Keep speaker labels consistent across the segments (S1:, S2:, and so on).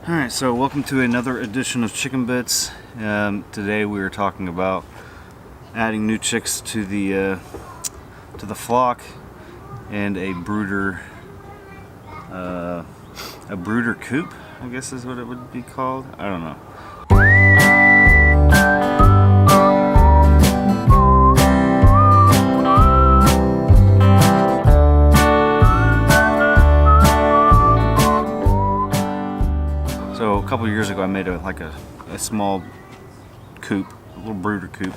S1: Alright, so welcome to another edition of Chicken Bits. Today we are talking about adding new chicks to the flock and a brooder coop, I guess is what it would be called. I don't know. So a couple years ago I made a small coop, a little brooder coop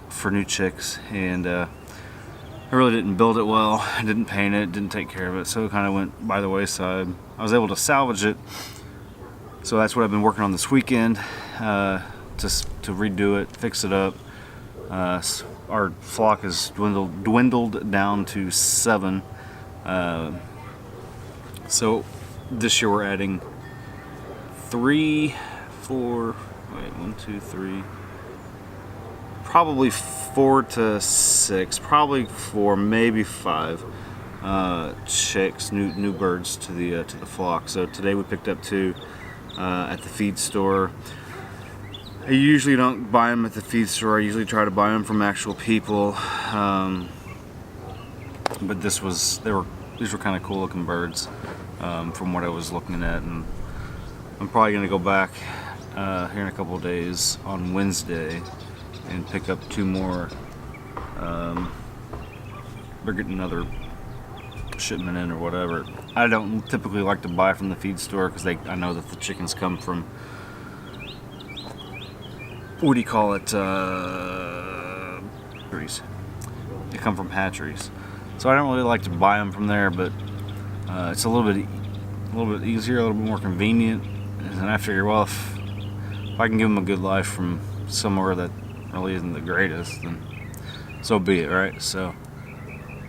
S1: for new chicks, and I really didn't build it well. I didn't paint it, didn't take care of it, so it kind of went by the wayside. I was able to salvage it, so that's what I've been working on this weekend, to redo it, fix it up. Our flock is dwindled down to 7, so this year we're adding 3, 4, wait, 1, 2, 3, probably 4 to 6, probably 4, maybe 5 chicks, new birds to the flock. So today we picked up 2 at the feed store. I usually don't buy them at the feed store. I usually try to buy them from actual people, but these were kind of cool looking birds from what I was looking at, and I'm probably going to go back here in a couple of days on Wednesday and pick up 2 more. We're getting another shipment in or whatever. I don't typically like to buy from the feed store because I know that the chickens come from, what do you call it, hatcheries. They come from hatcheries. So I don't really like to buy them from there, but it's a little bit easier, a little bit more convenient. And I figure, well, if I can give them a good life from somewhere that really isn't the greatest, then so be it, right? So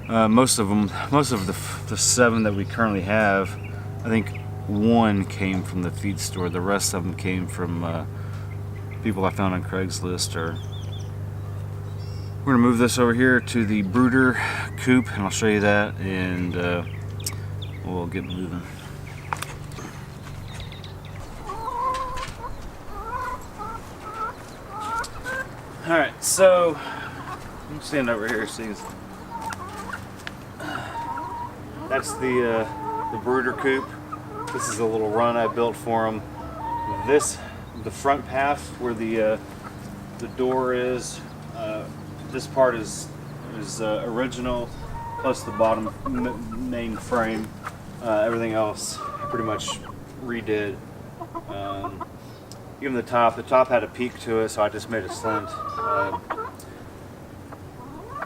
S1: most of the 7 that we currently have, I think 1 came from the feed store. The rest of them came from people I found on Craigslist. Or we're gonna move this over here to the brooder coop, and I'll show you that, and we'll get moving. Alright, so I'm stand over here so you can, that's the brooder coop. This is a little run I built for them. The front half where the door is, this part is original, plus the bottom main frame. Everything else I pretty much redid. Even the top had a peak to it, so I just made a slant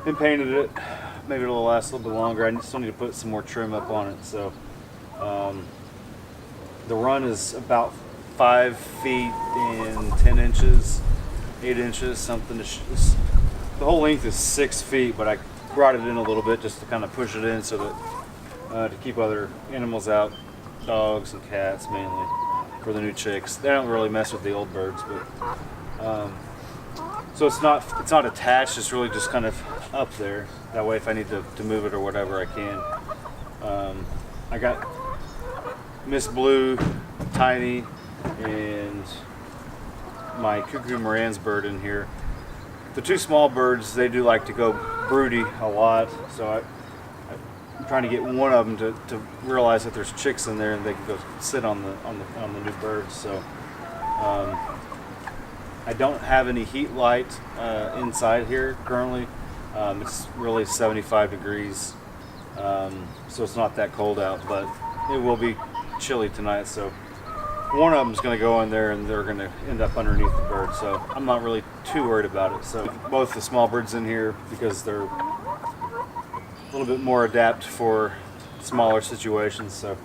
S1: and painted it. Maybe it'll last a little bit longer. I still need to put some more trim up on it. So the run is about 5 feet and 10 inches, 8 inches, something. The whole length is 6 feet, but I brought it in a little bit just to kind of push it in so that to keep other animals out, dogs and cats mainly, for the new chicks. They don't really mess with the old birds, but so it's not attached. It's really just kind of up there. That way, if I need to move it or whatever, I can. I got Miss Blue, Tiny, and my Cuckoo Moran's bird in here. The 2 small birds, they do like to go broody a lot, so I'm trying to get one of them to realize that there's chicks in there and they can go sit on the new birds. So I don't have any heat light inside here currently. It's really 75 degrees, so it's not that cold out, but it will be chilly tonight. So one of them is going to go in there and they're going to end up underneath the bird. So I'm not really too worried about it. So both the small birds in here because they're a little bit more adapt for smaller situations. So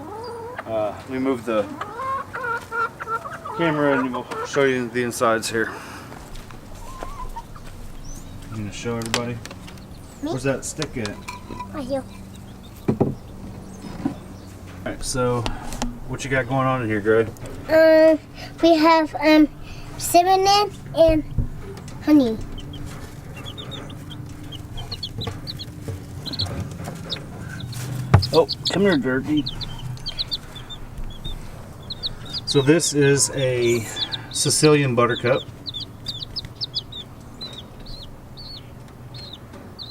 S1: let me move the camera and we'll show you the insides here. I'm going to show everybody. Where's that stick at?
S2: Right here.
S1: Alright, so what you got going on in here, Greg?
S2: We have cinnamon and honey.
S1: Oh, come here, Dirty. So this is a Sicilian buttercup.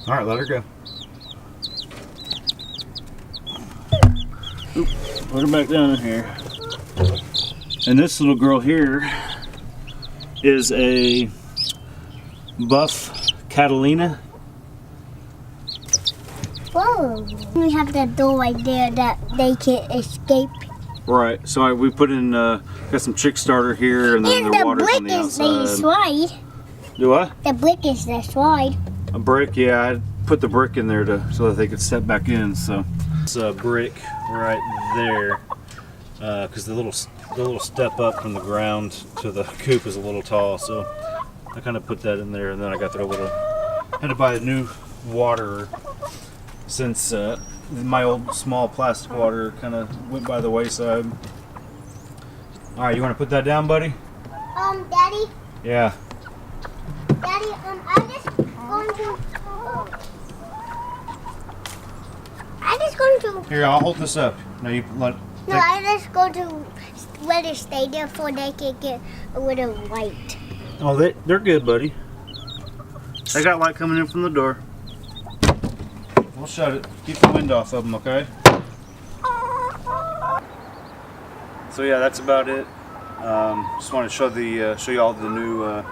S1: All right, let her go. Oop, put her back down in here. And this little girl here is a buff Catalina.
S2: Whoa. We have that door right there that they can't escape.
S1: Right. So we put in got some chick starter here, and then
S2: And
S1: their
S2: the
S1: water's on
S2: brick
S1: the
S2: is the
S1: outside.
S2: slide.
S1: Do what?
S2: The brick is the slide.
S1: A brick? Yeah, I put the brick in there so that they could step back in. So it's a brick right there, because the little step up from the ground to the coop is a little tall. So I kind of put that in there, and then I got the little. Had to buy a new water since my old small plastic water kind of went by the wayside. All right, you want to put that down, buddy?
S2: Daddy.
S1: Yeah.
S2: Daddy, I'm just going to.
S1: Here, I'll hold this up. No, you let.
S2: No, I just go to let it stay there so they can get a little light.
S1: Oh, they're good, buddy. They got light coming in from the door. We'll shut it. Keep the wind off of them, okay? So yeah, that's about it. Just want to show you all the new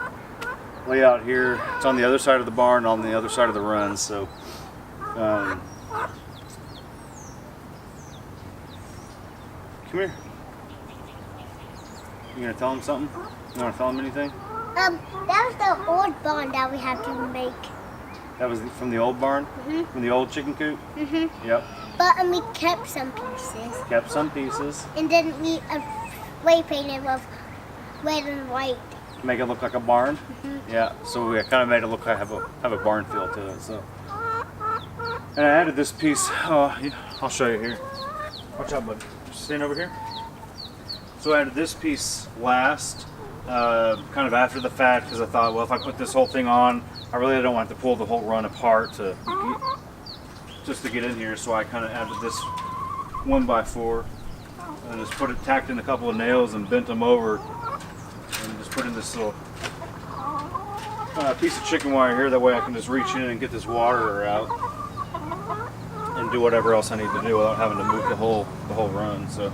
S1: layout here. It's on the other side of the barn, on the other side of the run. So, come here. You gonna tell them something? You wanna tell them anything?
S2: That was the old barn that we had to make.
S1: That was from the old barn? From the old chicken coop? Yep.
S2: But we kept some pieces.
S1: Kept some pieces.
S2: And then we spray painted with red and white.
S1: Make it look like a barn? Yeah, so we kind of made it look like have a barn feel to it. So, and I added this piece. Oh, yeah, I'll show you here. Watch out, bud. Just stand over here. So I added this piece last, kind of after the fact, because I thought, well, if I put this whole thing on, I really don't want to pull the whole run apart just to get in here. So I kind of added this 1x4 and just tacked in a couple of nails and bent them over, and just put in this little piece of chicken wire here. That way I can just reach in and get this water out and do whatever else I need to do without having to move the whole run. So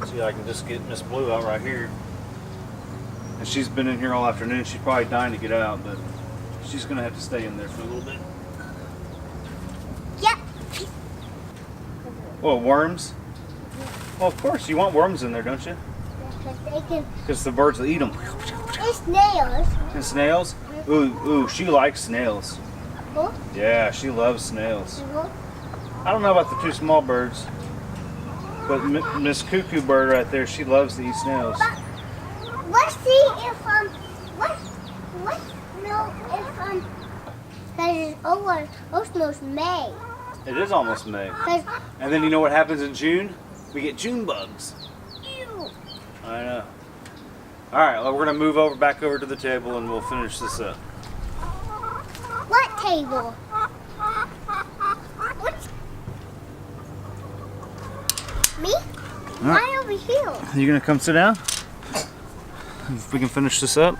S1: see, I can just get Miss Blue out right here, and she's been in here all afternoon. She's probably dying to get out, but she's gonna have to stay in there for a little bit.
S2: Yep.
S1: Oh, worms? Well, of course you want worms in there, don't you? Because the birds will eat them.
S2: It's snails.
S1: And snails? Ooh, she likes snails.
S2: Huh?
S1: Yeah, she loves snails. I don't know about the two small birds, but Miss Cuckoo Bird right there, she loves to eat snails.
S2: But let's see if because it's almost May.
S1: It is almost May.
S2: 'Cause
S1: And then you know what happens in June? We get June bugs.
S2: ew.
S1: I know. All right, well, we're gonna move back over to the table, and we'll finish this up.
S2: What table? What's me?
S1: right.
S2: Why over here?
S1: You gonna come sit down? If we can finish this up.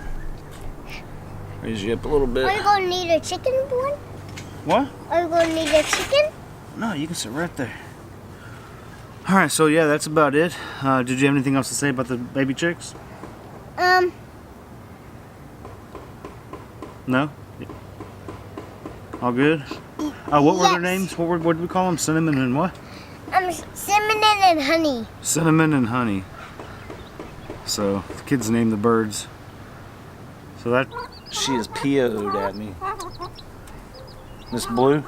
S1: Raise you up a little bit.
S2: Are you going to need a chicken one?
S1: What?
S2: Are you going to need a chicken?
S1: No, you can sit right there. All right, so yeah, that's about it. Did you have anything else to say about the baby chicks? No? All good? What were their
S2: Yes.
S1: names? What did we call them? Cinnamon and what?
S2: Cinnamon and honey.
S1: Cinnamon and honey. So the kids named the birds. So that she is PO'd at me. Miss Blue.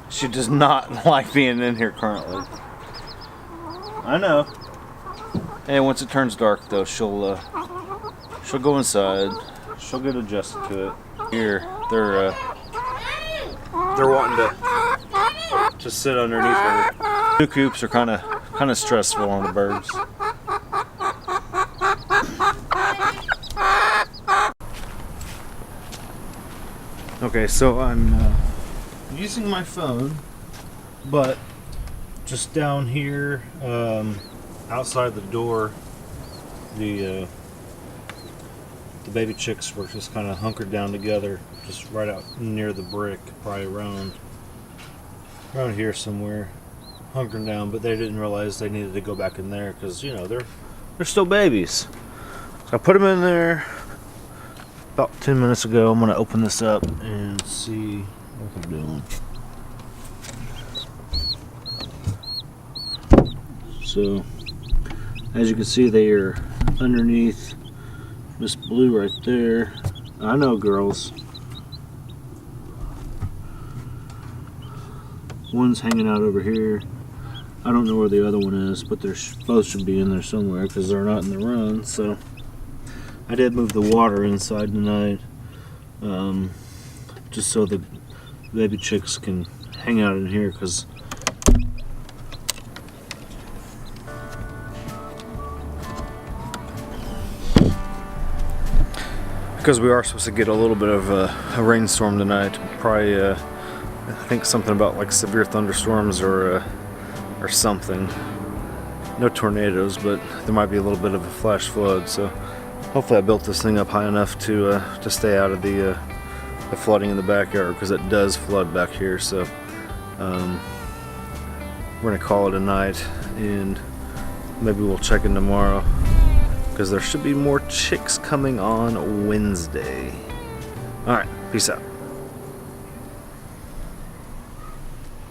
S1: She does not like being in here currently. I know. And once it turns dark, though, she'll go inside. She'll get adjusted to it. Here, they're wanting to sit underneath her. New coops are kind of stressful on the birds. Okay, so I'm using my phone, but just down here, outside the door, the baby chicks were just kind of hunkered down together, just right out near the brick, probably around here somewhere, hunkering down. But they didn't realize they needed to go back in there because they're still babies. So I put them in there about 10 minutes ago. I'm gonna open this up and see what I'm doing. So, as you can see, they are underneath this blue right there. I know, girls. One's hanging out over here. I don't know where the other one is, but they're both should be in there somewhere because they're not in the run. So, I did move the water inside tonight, just so the baby chicks can hang out in here because we are supposed to get a little bit of a rainstorm tonight. Probably, I think something about like severe thunderstorms or something. No tornadoes, but there might be a little bit of a flash flood. So hopefully I built this thing up high enough to stay out of the flooding in the backyard, because it does flood back here. So we're gonna call it a night, and maybe we'll check in tomorrow, because there should be more chicks coming on Wednesday. Alright, peace out.